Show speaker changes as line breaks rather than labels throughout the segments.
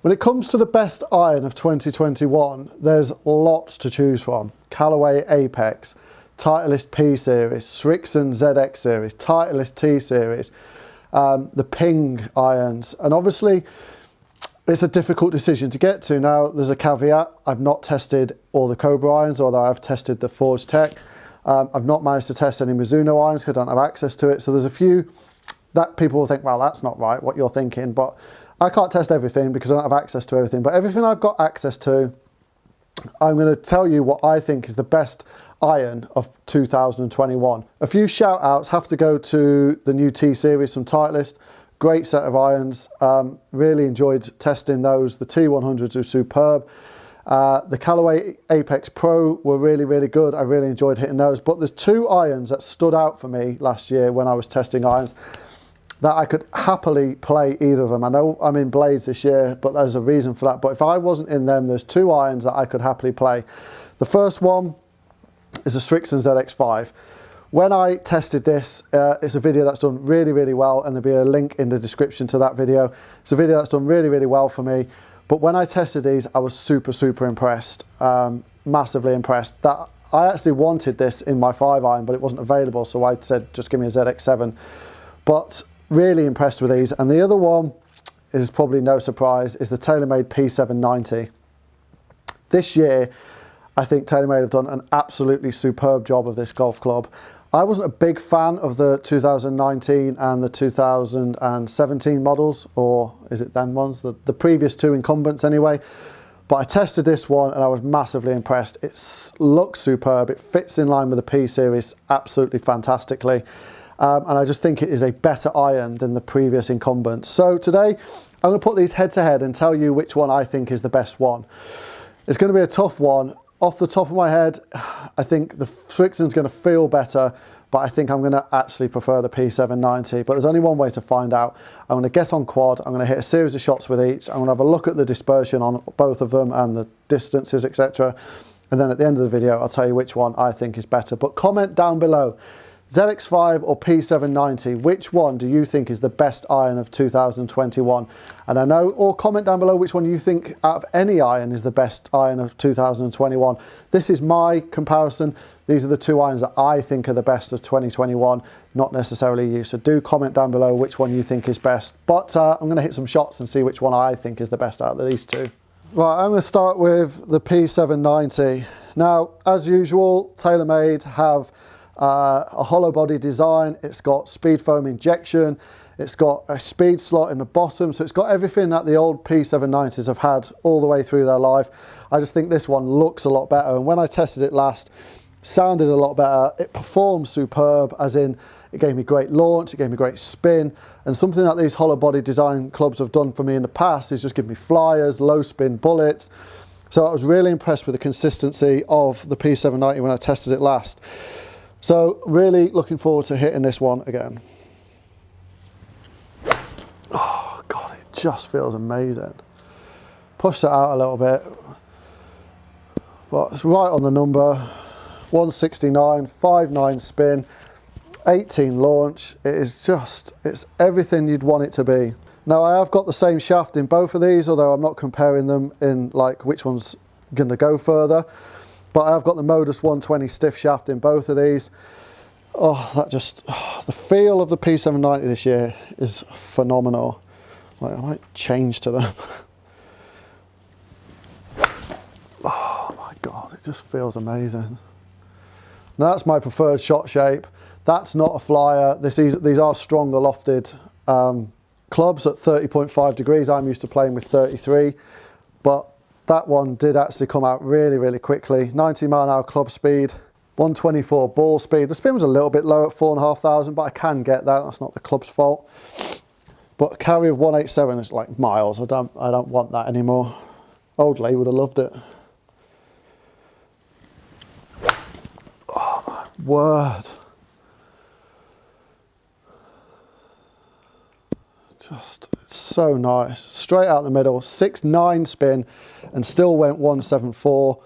When it comes to the best iron of 2021, there's lots to choose from. Callaway Apex, Titleist P Series, Srixon ZX Series, Titleist T Series, the Ping irons, and obviously it's a difficult decision to get to. Now, there's a caveat. I've not tested all the Cobra irons, although I've tested the Forge Tech. I've not managed to test any Mizuno irons because I don't have access to it. So there's a few that people will think, well, that's not right, what you're thinking. But I can't test everything because I don't have access to everything. But everything I've got access to, I'm going to tell you what I think is the best iron of 2021. A few shout outs have to go to the new T Series from Titleist. Great set of irons. Really enjoyed testing those. The T100s are superb. The Callaway Apex Pro were really, really good. I really enjoyed hitting those. But there's two irons that stood out for me last year when I was testing irons that I could happily play either of them. I know I'm in blades this year, but there's a reason for that. But if I wasn't in them, there's two irons that I could happily play. The first one is the Srixon ZX5. When I tested this, it's a video that's done really, really well, and there'll be a link in the description to that video. It's a video that's done really, really well for me. But when I tested these, I was super, super impressed, massively impressed. That I actually wanted this in my 5 iron, but it wasn't available, so I said, just give me a ZX7. But really impressed with these. And the other one is probably no surprise, is the Taylormade P790. This year, I think Taylormade have done an absolutely superb job of this golf club. I wasn't a big fan of the 2019 and the 2017 models, or is it them ones? The previous two incumbents anyway. But I tested this one and I was massively impressed. It looks superb. It fits in line with the P Series absolutely fantastically. And I just think it is a better iron than the previous incumbents. So today, I'm going to put these head to head and tell you which one I think is the best one. It's going to be a tough one. Off the top of my head, I think the Srixon's going to feel better, but I think I'm going to actually prefer the P790. But there's only one way to find out. I'm going to get on quad, I'm going to hit a series of shots with each, I'm going to have a look at the dispersion on both of them and the distances, etc. And then at the end of the video, I'll tell you which one I think is better. But comment down below, ZX5 or P790, which one do you think is the best iron of 2021? And I know, or comment down below which one you think out of any iron is the best iron of 2021. This is my comparison. These are the two irons that I think are the best of 2021, not necessarily you. So do comment down below which one you think is best. But I'm going to hit some shots and see which one I think is the best out of these two. Right, I'm going to start with the P790. Now, as usual, Taylormade have a hollow body design. It's got speed foam injection, it's got a speed slot in the bottom, so it's got everything that the old P790s have had all the way through their life. I just think this one looks a lot better, and when I tested it last, sounded a lot better. It performed superb, as in it gave me great launch, it gave me great spin, and something that these hollow body design clubs have done for me in the past is just give me flyers, low spin bullets. So I was really impressed with the consistency of the P790 when I tested it last. So really looking forward to hitting this one again. Oh God, it just feels amazing. Push that out a little bit, but it's right on the number. 169, 5.9 spin, 18 launch. It is just, it's everything you'd want it to be. Now I have got the same shaft in both of these, although I'm not comparing them in like which one's going to go further. But I've got the Modus 120 stiff shaft in both of these. Oh, that just, the feel of the P790 this year is phenomenal. Like, I might change to them. Oh my God, it just feels amazing. Now that's my preferred shot shape. That's not a flyer. These are stronger lofted clubs at 30.5 degrees. I'm used to playing with 33, but that one did actually come out really, really quickly. 90 mph club speed, 124 ball speed. The spin was a little bit low at 4,500, but I can get that. That's not the club's fault. But a carry of 187 is like miles. I don't want that anymore. Old Lee would have loved it. Oh my word. Just, it's so nice. Straight out the middle, 6.9 spin, and still went 174.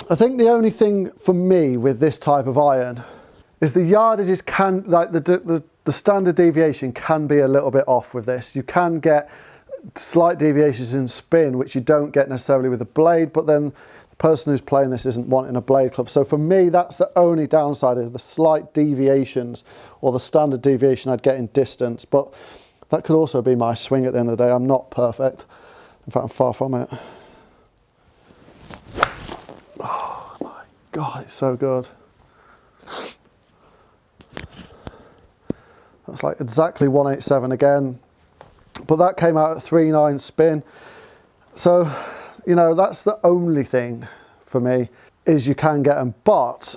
I think the only thing for me with this type of iron is the yardages can, like the standard deviation can be a little bit off with this. You can get slight deviations in spin, which you don't get necessarily with a blade, but then the person who's playing this isn't wanting a blade club. So for me, that's the only downside, is the slight deviations, or the standard deviation I'd get in distance. But that could also be my swing at the end of the day. I'm not perfect. In fact, I'm far from it. Oh my God, it's so good. That's like exactly 187 again. But that came out at 3.9 spin. So, you know, that's the only thing for me, is you can get them. But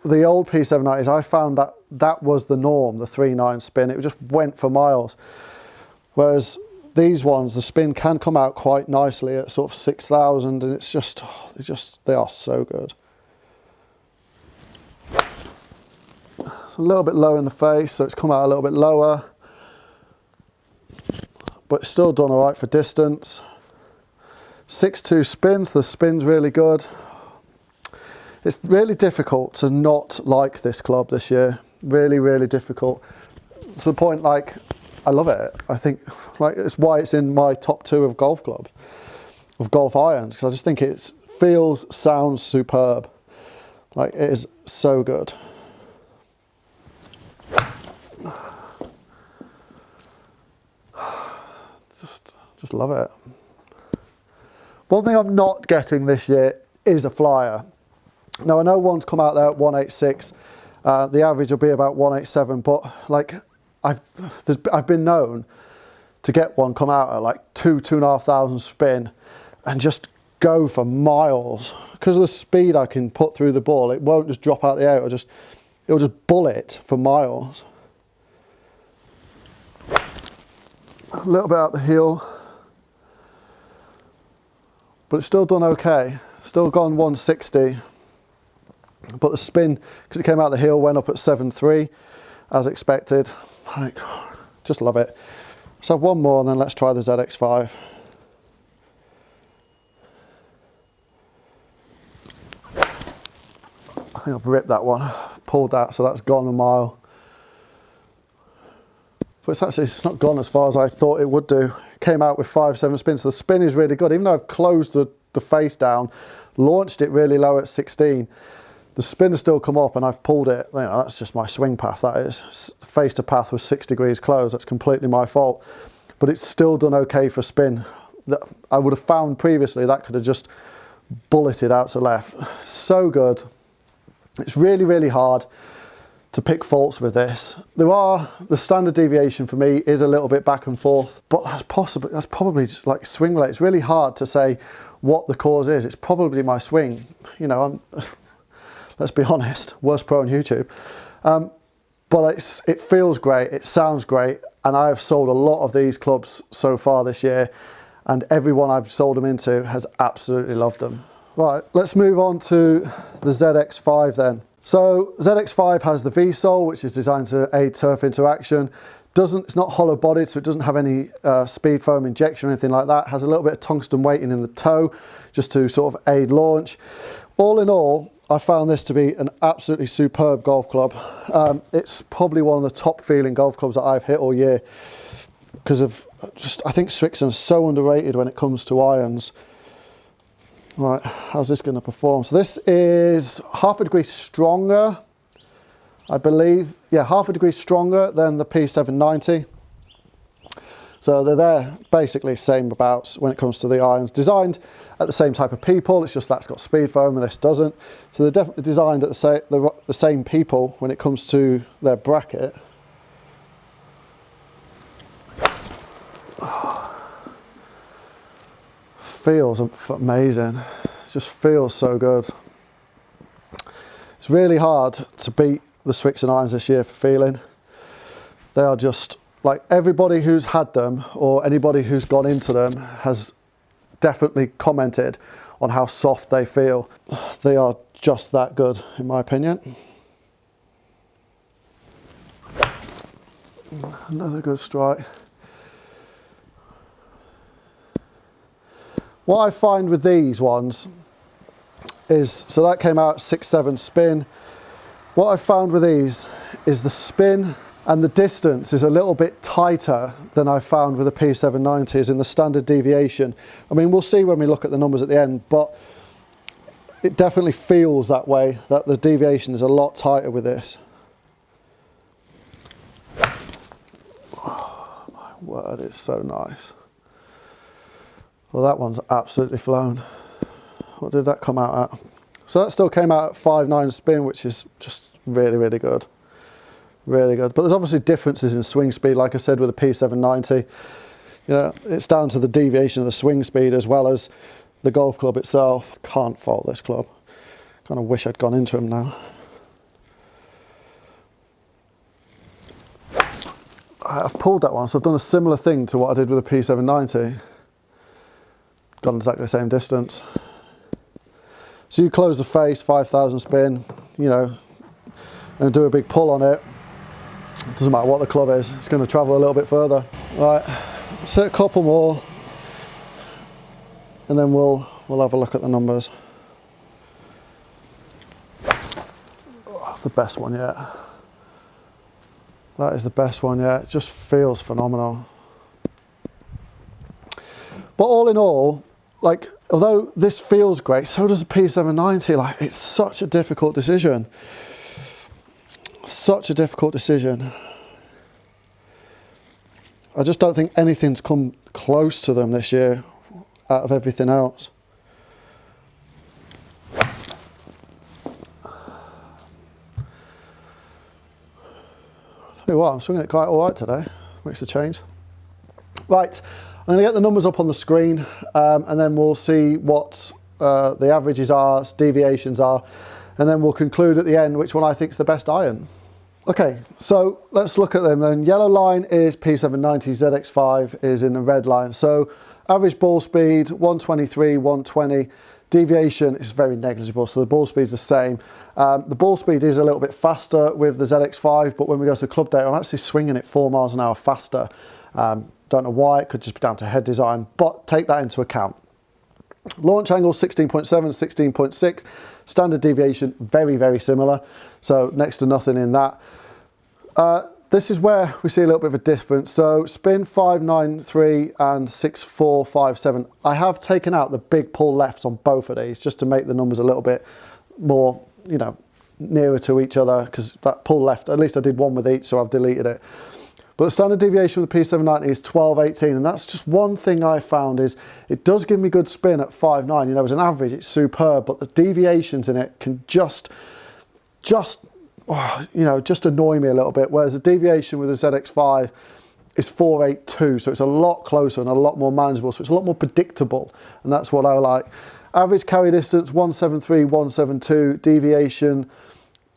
the old P790s, I found that that was the norm, the 3.9 spin. It just went for miles. Whereas these ones, the spin can come out quite nicely at sort of 6,000, and it's just, they are so good. It's a little bit low in the face, so it's come out a little bit lower. But it's still done all right for distance. 6.2 spins, the spin's really good. It's really difficult to not like this club this year. Really, really difficult. To the point, like, I love it. I think, like, it's why it's in my top 2 of golf clubs, of golf irons, because I just think it feels, sounds superb. Like, it is so good. Just love it. One thing I'm not getting this year is a flyer. Now, I know one's come out there at 186. The average will be about 187, but like I've been known to get one come out at like 2,500 spin and just go for miles. Because of the speed I can put through the ball, it won't just drop out the air, it'll just bullet for miles. A little bit out the heel, but it's still done okay. Still gone 160, but the spin, because it came out the heel, went up at 7.3 as expected. Like, just love it. Let's have one more and then let's try the ZX5. I think I've ripped that one, pulled that, so that's gone a mile. But it's not gone as far as I thought it would do. It came out with 5.7 spins, so the spin is really good. Even though I've closed the face down, launched it really low at 16, the spin has still come up and I've pulled it. You know, that's just my swing path, that is. Face to path was 6 degrees closed, that's completely my fault. But it's still done okay for spin. That I would have found previously that could have just bulleted out to left. So good. It's really, really hard to pick faults with this. The standard deviation for me is a little bit back and forth, but that's probably just like swing related. It's really hard to say what the cause is. It's probably my swing. You know, let's be honest, worst pro on YouTube. But it feels great, it sounds great, and I have sold a lot of these clubs so far this year, and everyone I've sold them into has absolutely loved them. Right, let's move on to the ZX5 then. So ZX5 has the V-sole, which is designed to aid turf interaction. It's not hollow bodied, so it doesn't have any speed foam injection or anything like that. It has a little bit of tungsten weighting in the toe, just to sort of aid launch. All in all, I found this to be an absolutely superb golf club. It's probably one of the top feeling golf clubs that I've hit all year, because of I think Srixon's so underrated when it comes to irons. Right, how's this going to perform? So this is half a degree stronger, I believe. Yeah, half a degree stronger than the P790. So they're basically same abouts when it comes to the irons. Designed at the same type of people, it's just that's got speed foam and this doesn't. So they're definitely designed at the same people when it comes to their bracket. Feels amazing. It just feels so good. It's really hard to beat the Srixon irons this year for feeling. They are just like, everybody who's had them or anybody who's gone into them has definitely commented on how soft they feel. They are just that good, in my opinion. Another good strike. What I find with these ones is, so that came out 6.7 spin. What I found with these is the spin And the distance is a little bit tighter than I found with the P790s in the standard deviation. I mean, we'll see when we look at the numbers at the end, but it definitely feels that way, that the deviation is a lot tighter with this. Oh, my word, it's so nice. Well, that one's absolutely flown. What did that come out at? So that still came out at 5.9 spin, which is just really, really good. Really good. But there's obviously differences in swing speed, like I said, with the P790. You know, it's down to the deviation of the swing speed as well as the golf club itself. Can't fault this club. Kind of wish I'd gone into him now. I've pulled that one, so I've done a similar thing to what I did with the P790. Gone exactly the same distance. So you close the face, 5,000 spin, you know, and do a big pull on it. Doesn't matter what the club is, it's going to travel a little bit further. Right, let's hit a couple more, and then we'll have a look at the numbers. Oh, that's the best one yet. That is the best one yet. It just feels phenomenal. But all in all, like, although this feels great, so does the P790. Like, it's such a difficult decision. Such a difficult decision. I just don't think anything's come close to them this year out of everything else. Tell you what, I'm swinging it quite all right today. Makes a change. Right, I'm going to get the numbers up on the screen, and then we'll see what the averages are, deviations are, and then we'll conclude at the end which one I think is the best iron. Okay, so let's look at them then. Yellow line is P790, ZX5 is in the red line. So average ball speed, 123, 120. Deviation is very negligible, so the ball speed is the same. The ball speed is a little bit faster with the ZX5, but when we go to club data, I'm actually swinging it 4 miles an hour faster. Don't know why, it could just be down to head design, but take that into account. Launch angle 16.7, 16.6. Standard deviation, very, very similar. So next to nothing in that. This is where we see a little bit of a difference. So spin 593 and 6457. I have taken out the big pull lefts on both of these just to make the numbers a little bit more, you know, nearer to each other, because that pull left, at least I did one with each, so I've deleted it. But the standard deviation with the P790 is 12.18, and that's just one thing I found is it does give me good spin at 5.9. You know, as an average, it's superb, but the deviations in it can just annoy me a little bit. Whereas the deviation with the ZX5 is 4.82, so it's a lot closer and a lot more manageable, so it's a lot more predictable, and that's what I like. Average carry distance 173, 172, deviation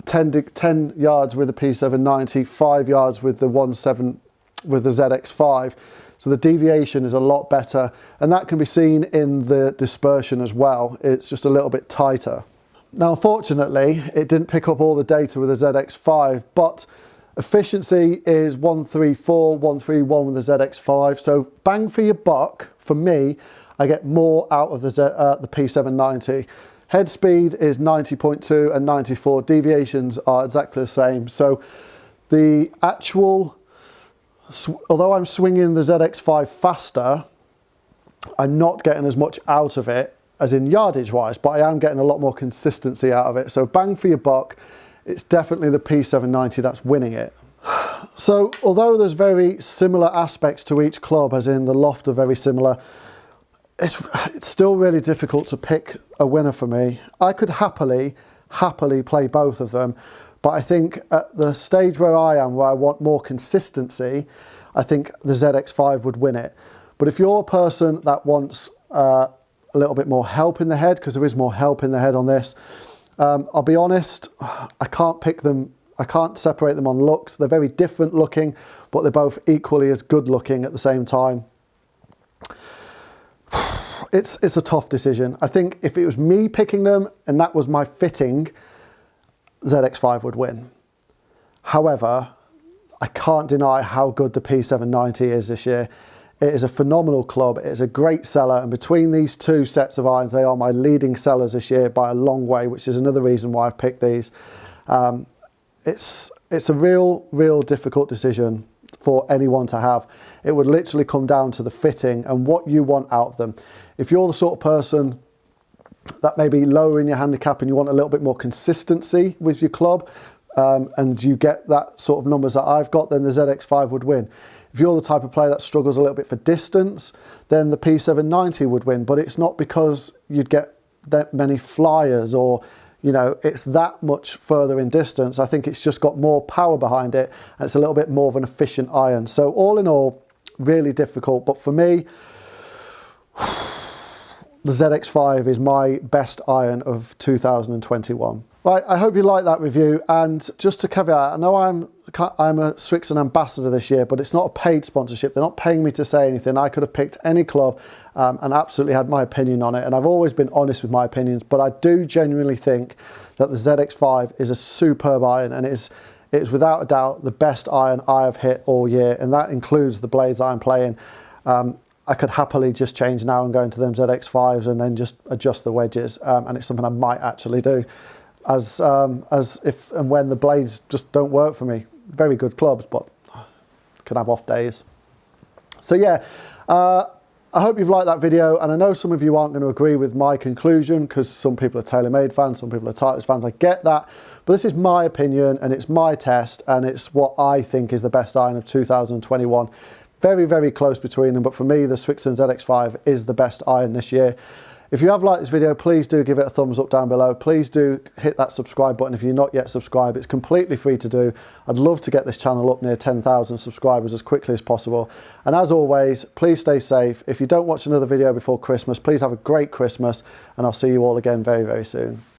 10 yards with the P790, 5 yards with the ZX5. So the deviation is a lot better, and that can be seen in the dispersion as well. It's just a little bit tighter. Now, unfortunately, it didn't pick up all the data with the ZX5, but efficiency is 134, 131 with the ZX5. So bang for your buck, for me, I get more out of the P790. Head speed is 90.2 and 94. Deviations are exactly the same. So the actual, although I'm swinging the ZX5 faster, I'm not getting as much out of it as in yardage wise, but I am getting a lot more consistency out of it. So bang for your buck, it's definitely the P790 that's winning it. So although there's very similar aspects to each club, as in the loft are very similar, it's still really difficult to pick a winner for me. I could happily play both of them, but I think at the stage where I am, where I want more consistency, I think the ZX5 would win it. But if you're a person that wants a little bit more help in the head, because there is more help in the head on this, I'll be honest, I can't pick them, I can't separate them on looks. They're very different looking, but they're both equally as good looking at the same time. It's a tough decision. I think if it was me picking them and that was my fitting, ZX5 would win. However, I can't deny how good the P790 is this year. It is a phenomenal club. It is a great seller, and between these two sets of irons, they are my leading sellers this year by a long way, which is another reason why I've picked these. It's it's a real difficult decision for anyone to have. It would literally come down to the fitting and what you want out of them. If you're the sort of person that may be lower in your handicap and you want a little bit more consistency with your club, and you get that sort of numbers that I've got, then the ZX5 would win. If you're the type of player that struggles a little bit for distance, then the P790 would win. But it's not because you'd get that many flyers or, you know, it's that much further in distance. I think it's just got more power behind it and it's a little bit more of an efficient iron. So all in all, really difficult. But for me, the ZX5 is my best iron of 2021. Right, I hope you like that review. And just to caveat, I know I'm a Srixon ambassador this year, but it's not a paid sponsorship. They're not paying me to say anything. I could have picked any club and absolutely had my opinion on it. And I've always been honest with my opinions, but I do genuinely think that the ZX5 is a superb iron, and it is without a doubt the best iron I have hit all year. And that includes the blades I'm playing. I could happily just change now and go into them ZX5s and then just adjust the wedges. And it's something I might actually do as if and when the blades just don't work for me. Very good clubs, but can have off days. So yeah, I hope you've liked that video, and I know some of you aren't going to agree with my conclusion because some people are Taylormade fans, some people are Titleist fans. I get that, but this is my opinion and it's my test and it's what I think is the best iron of 2021. Very close between them, but for me the Srixon ZX5 is the best iron this year. If you have liked this video, please do give it a thumbs up down below. Please do hit that subscribe button if you're not yet subscribed. It's completely free to do. I'd love to get this channel up near 10,000 subscribers as quickly as possible. And as always, please stay safe. If you don't watch another video before Christmas, please have a great Christmas, and I'll see you all again very soon.